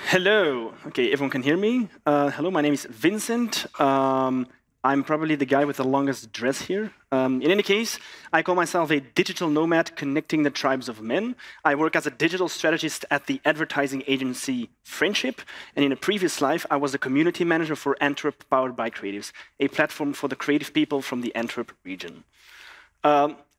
Hello. Okay, everyone can hear me. Hello, my name is Vincent. I'm probably the guy with the longest dress here. In any case, I call myself a digital nomad connecting the tribes of men. I work as a digital strategist at the advertising agency Friendship, and in a previous life, I was a community manager for Antwerp Powered by Creatives, a platform for the creative people from the Antwerp region.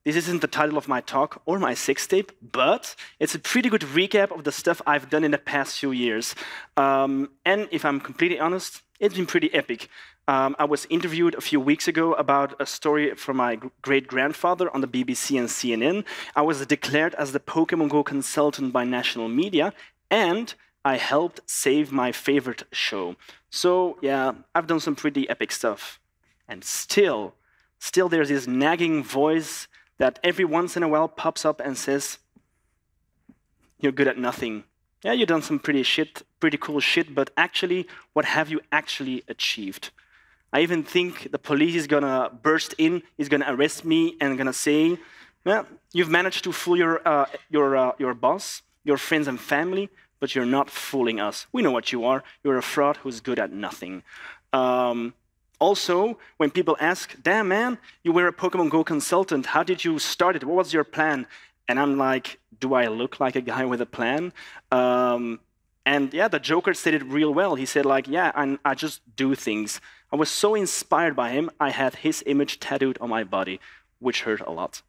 This isn't the title of my talk or my sex tape, but it's a pretty good recap of the stuff I've done in the past few years. And if I'm completely honest, it's been pretty epic. I was interviewed a few weeks ago about a story from my great-grandfather on the BBC and CNN. I was declared as the Pokemon Go consultant by national media, and I helped save my favorite show. So yeah, I've done some pretty epic stuff. And still there's this nagging voice that every once in a while pops up and says, you're good at nothing. Yeah, you've done some pretty cool shit, but actually, what have you actually achieved? I even think the police is gonna burst in, is gonna arrest me, and gonna say, well, you've managed to fool your boss, your friends and family, but you're not fooling us. We know what you are. You're a fraud who's good at nothing. Also, when people ask, damn man, you were a Pokemon Go consultant, how did you start it? What was your plan? And I'm like, do I look like a guy with a plan? And yeah, the Joker said it real well. He said like, yeah, I just do things. I was so inspired by him, I had his image tattooed on my body, which hurt a lot.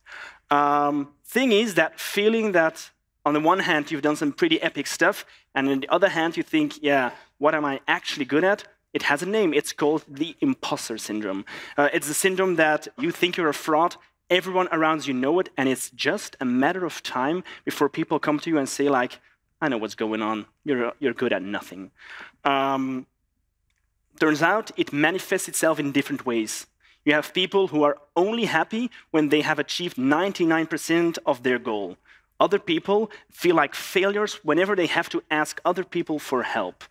Thing is that feeling that on the one hand, you've done some pretty epic stuff, and on the other hand, you think, yeah, what am I actually good at? It has a name. It's called the Imposter Syndrome. It's the syndrome that you think you're a fraud, everyone around you know it, and it's just a matter of time before people come to you and say, like, I know what's going on. You're good at nothing. Turns out it manifests itself in different ways. You have people who are only happy when they have achieved 99% of their goal. Other people feel like failures whenever they have to ask other people for help.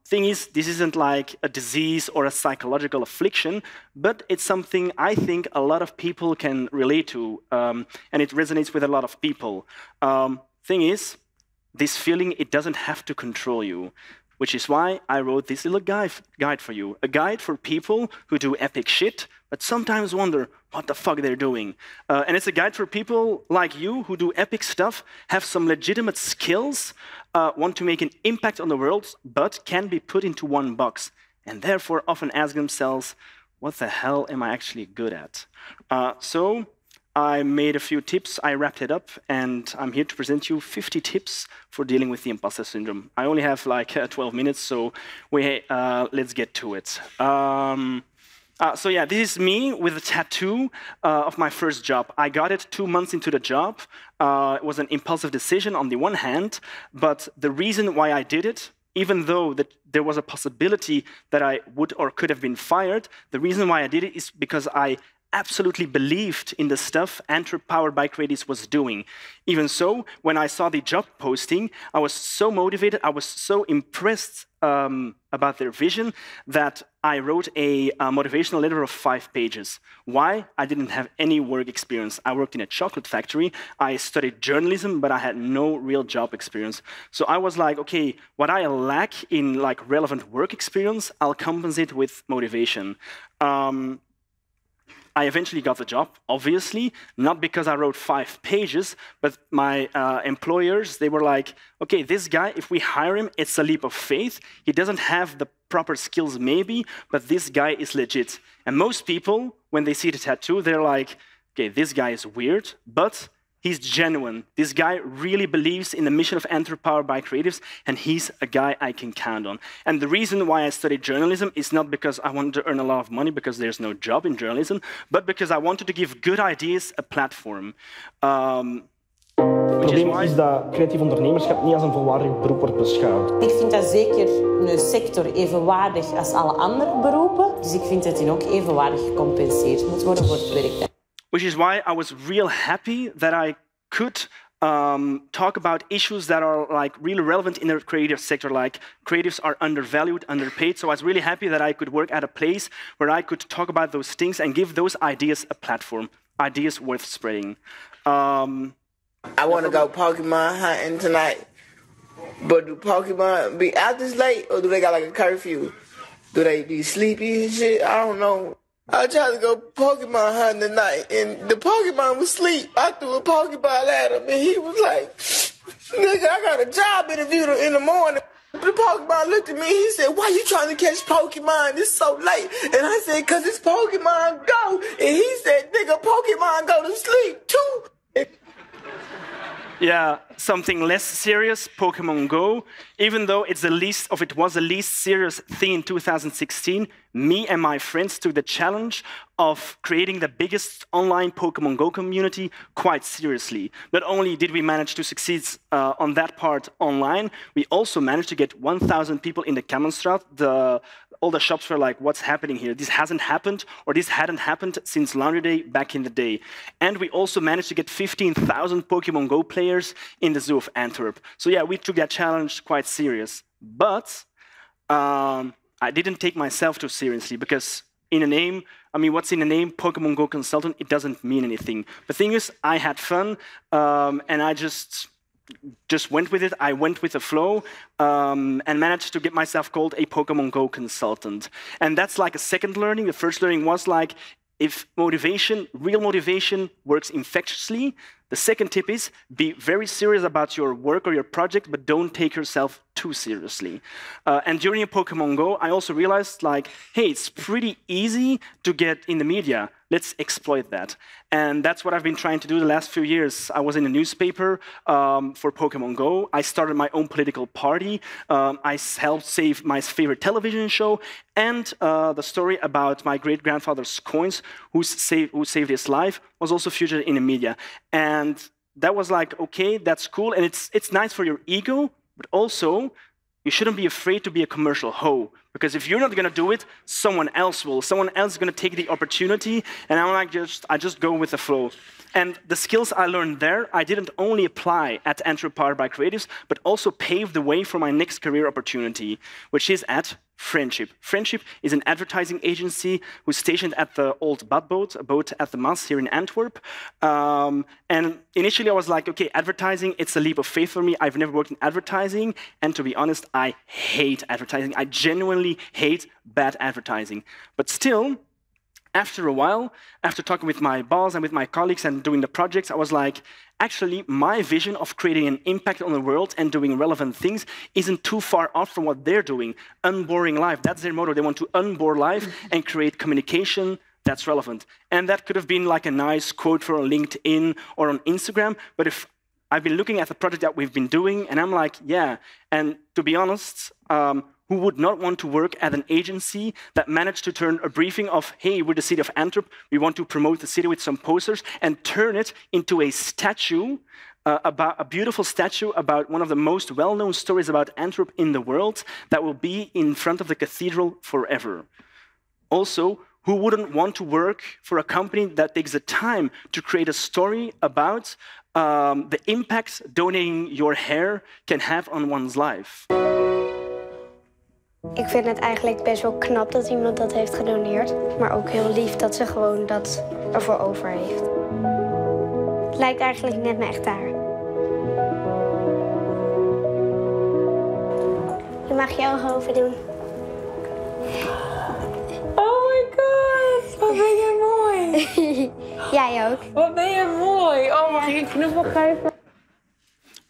Thing is, this isn't like a disease or a psychological affliction, but it's something I think a lot of people can relate to, and it resonates with a lot of people. Thing is, this feeling, it doesn't have to control you, which is why I wrote this little guide for you, a guide for people who do epic shit, but sometimes wonder what the fuck they're doing. And it's a guide for people like you who do epic stuff, have some legitimate skills, want to make an impact on the world, but can be put into one box, and therefore often ask themselves, what the hell am I actually good at? So I made a few tips, I wrapped it up, and I'm here to present you 50 tips for dealing with the imposter syndrome. I only have like 12 minutes, so let's get to it. So yeah, this is me with a tattoo of my first job. I got it 2 months into the job. It was an impulsive decision on the one hand, but the reason why I did it, even though there was a possibility that I would or could have been fired, the reason why I did it is because I absolutely believed in the stuff Antwerp Powered by Creatives was doing. Even so, when I saw the job posting, I was so motivated, I was so impressed about their vision that I wrote a motivational letter of 5 pages. Why? I didn't have any work experience. I worked in a chocolate factory. I studied journalism, but I had no real job experience. So I was like, okay, what I lack in like relevant work experience, I'll compensate with motivation. I eventually got the job, obviously, not because I wrote 5 pages, but my employers, they were like, okay, this guy, if we hire him, it's a leap of faith. He doesn't have the proper skills maybe, but this guy is legit. And most people, when they see the tattoo, they're like, okay, this guy is weird, but he's genuine. This guy really believes in the mission of Antwerp Powered by Creatives, and he's a guy I can count on. And the reason why I studied journalism is not because I wanted to earn a lot of money, because there's no job in journalism, but because I wanted to give good ideas a platform. Het probleem is dat creatief ondernemerschap niet als een volwaardig beroep wordt beschouwd. Ik vind dat zeker een sector evenwaardig als alle andere beroepen. Dus ik vind dat die ook evenwaardig gecompenseerd moet worden voor het werk. Which is why I was real happy that I could talk about issues that are like really relevant in the creative sector, like creatives are undervalued, underpaid. So I was really happy that I could work at a place where I could talk about those things and give those ideas a platform, ideas worth spreading. I want to go Pokemon hunting tonight. But do Pokemon be out this late, or do they got like a curfew? Do they be sleepy and shit? I don't know. I tried to go Pokemon hunting tonight, and the Pokemon was asleep. I threw a Pokeball at him, and he was like, nigga, I got a job interview in the morning. The Pokemon looked at me, he said, why you trying to catch Pokemon? It's so late. And I said, cause it's Pokemon Go. And he said, nigga, Pokemon go to sleep too. Yeah, something less serious, Pokemon Go. Even though it was the least serious thing in 2016, me and my friends took the challenge of creating the biggest online Pokemon Go community quite seriously. Not only did we manage to succeed on that part online, we also managed to get 1,000 people in the Kammenstraat. All the shops were like, what's happening here? This hasn't happened, or this hadn't happened since Laundry Day back in the day. And we also managed to get 15,000 Pokemon Go players in the Zoo of Antwerp. So yeah, we took that challenge quite serious. But I didn't take myself too seriously, because in a name, I mean, what's in a name? Pokemon Go consultant, it doesn't mean anything. The thing is, I had fun, and I just went with it. I went with the flow and managed to get myself called a Pokemon Go consultant. And that's like a second learning. The first learning was like, if motivation, real motivation, works infectiously, the second tip is be very serious about your work or your project, but don't take yourself too seriously. And during Pokemon Go, I also realized, like, hey, it's pretty easy to get in the media. Let's exploit that. And that's what I've been trying to do the last few years. I was in a newspaper for Pokemon Go. I started my own political party. I helped save my favorite television show. And the story about my great-grandfather's coins, who saved his life, was also featured in the media. And that was like, okay, that's cool. And it's nice for your ego, but also you shouldn't be afraid to be a commercial hoe. Because if you're not going to do it, someone else will. Someone else is going to take the opportunity, and I just go with the flow. And the skills I learned there, I didn't only apply at Antwerp Powered by Creatives, but also paved the way for my next career opportunity, which is at Friendship. Friendship is an advertising agency who's stationed at the old Badboot, a boat at the Maas here in Antwerp. And initially I was like, okay, advertising, it's a leap of faith for me. I've never worked in advertising. And to be honest, I hate advertising. I genuinely hate bad advertising. But still, after a while, after talking with my boss and with my colleagues and doing the projects, I was like, actually, my vision of creating an impact on the world and doing relevant things isn't too far off from what they're doing. Unboring life, that's their motto. They want to unbore life and create communication that's relevant. And that could have been like a nice quote for on LinkedIn or on Instagram, but if I've been looking at the project that we've been doing, and I'm like, yeah. And to be honest, who would not want to work at an agency that managed to turn a briefing of, hey, we're the city of Antwerp, we want to promote the city with some posters, and turn it into a statue, about a beautiful statue about one of the most well-known stories about Antwerp in the world that will be in front of the cathedral forever. Also, who wouldn't want to work for a company that takes the time to create a story about the impact donating your hair can have on one's life? Ik vind het eigenlijk best wel knap dat iemand dat heeft gedoneerd. Maar ook heel lief dat ze gewoon dat ervoor over heeft. Het lijkt eigenlijk net mijn echt haar. Je mag je ogen open doen. Oh my god, wat ben je mooi. Jij ook. Wat ben je mooi. Oh, mag ik een knuffel geven?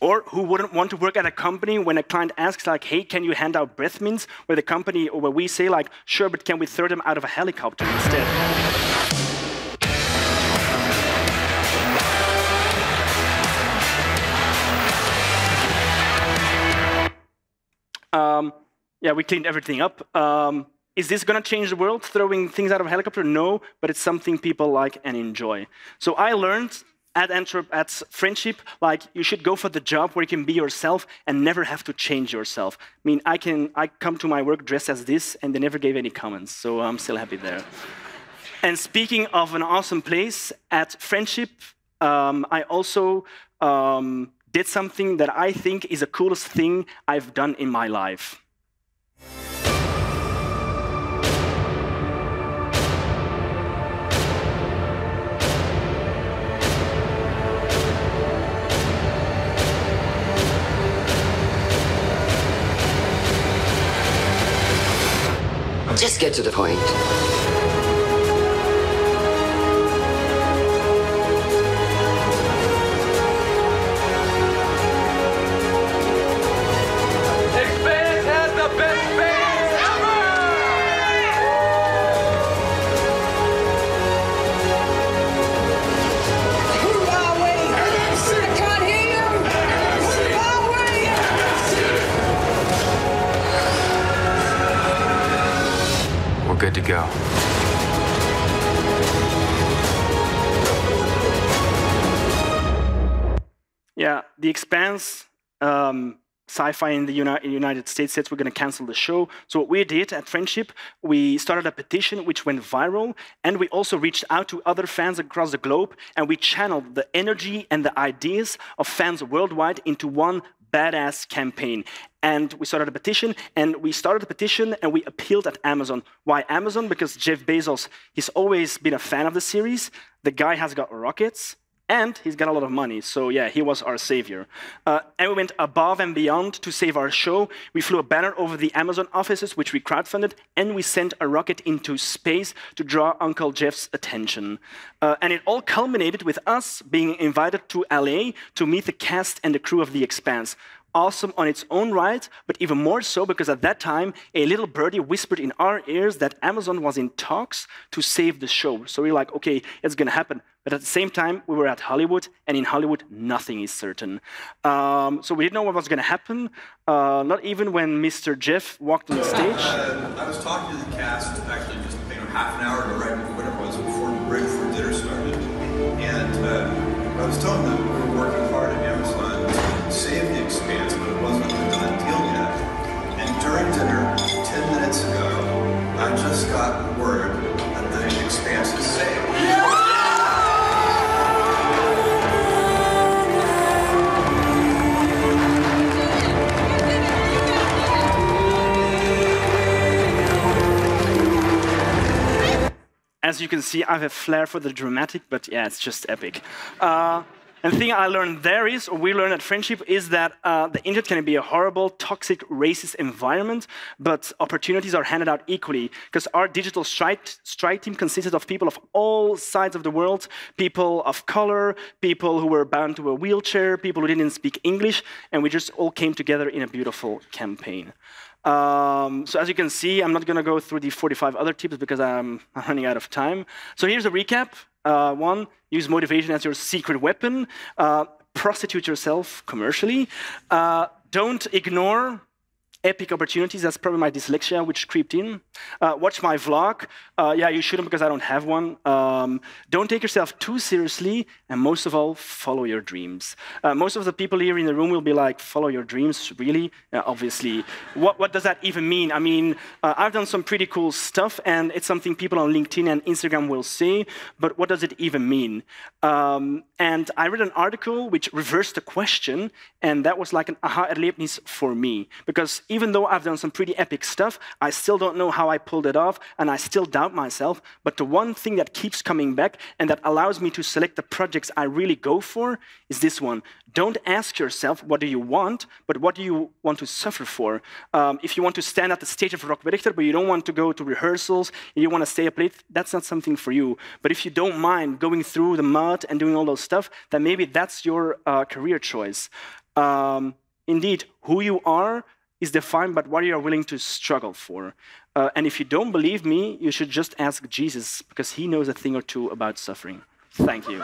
Or who wouldn't want to work at a company when a client asks, like, hey, can you hand out breath mints? Where the company, or where we say, like, sure, but can we throw them out of a helicopter instead? Yeah, we cleaned everything up. Is this going to change the world, throwing things out of a helicopter? No, but it's something people like and enjoy. So I learned at Antwerp, at Friendship, like, you should go for the job where you can be yourself and never have to change yourself. I mean, I come to my work dressed as this, and they never gave any comments, so I'm still happy there. And speaking of an awesome place, at Friendship, I also did something that I think is the coolest thing I've done in my life. Just get to the point. Expanse has the best fans ever! I can't hear you! We're good to go. Yeah, The Expanse, sci-fi in the United States said we're going to cancel the show. So what we did at Friendship, we started a petition which went viral, and we also reached out to other fans across the globe, and we channeled the energy and the ideas of fans worldwide into one badass campaign. And we started a petition, and we appealed at Amazon. Why Amazon? Because Jeff Bezos, he's always been a fan of the series. The guy has got rockets, and he's got a lot of money. So yeah, he was our savior. And we went above and beyond to save our show. We flew a banner over the Amazon offices, which we crowdfunded, and we sent a rocket into space to draw Uncle Jeff's attention. And it all culminated with us being invited to LA to meet the cast and the crew of The Expanse. Awesome on its own right, but even more so because at that time, a little birdie whispered in our ears that Amazon was in talks to save the show. So we were like, okay, it's going to happen. But at the same time, we were at Hollywood, and in Hollywood, nothing is certain. So we didn't know what was going to happen, not even when Mr. Jeff walked on the stage. I was talking to the cast, actually just half an hour ago, right before dinner started. And I was telling them we were working hard at Amazon to save The Expanse, but it wasn't a done deal yet. And during dinner, 10 minutes ago, I just got word that The Expanse is saved. As you can see, I have a flair for the dramatic, but yeah, it's just epic. And the thing I learned there is, or we learned at Friendship, is that the internet can be a horrible, toxic, racist environment, but opportunities are handed out equally, because our digital strike team consisted of people of all sides of the world, people of color, people who were bound to a wheelchair, people who didn't speak English, and we just all came together in a beautiful campaign. So as you can see, I'm not going to go through the 45 other tips because I'm running out of time. So here's a recap. One, use motivation as your secret weapon. Prostitute yourself commercially. Don't ignore epic opportunities. That's probably my dyslexia, which creeped in. Watch my vlog. Yeah, you shouldn't because I don't have one. Don't take yourself too seriously. And most of all, follow your dreams. Most of the people here in the room will be like, follow your dreams, really? Obviously. What does that even mean? I mean, I've done some pretty cool stuff, and it's something people on LinkedIn and Instagram will say, but what does it even mean? And I read an article which reversed the question, and that was like an aha-erlebnis for me. Because even though I've done some pretty epic stuff, I still don't know how I pulled it off, and I still doubt myself. But the one thing that keeps coming back and that allows me to select the projects I really go for is this one. Don't ask yourself, what do you want, but what do you want to suffer for? If you want to stand at the stage of Rock Werchter, but you don't want to go to rehearsals, and you want to stay up late, that's not something for you. But if you don't mind going through the mud and doing all those stuff, then maybe that's your career choice. Indeed, who you are is defined by what you are willing to struggle for. And if you don't believe me, you should just ask Jesus, because he knows a thing or two about suffering. Thank you.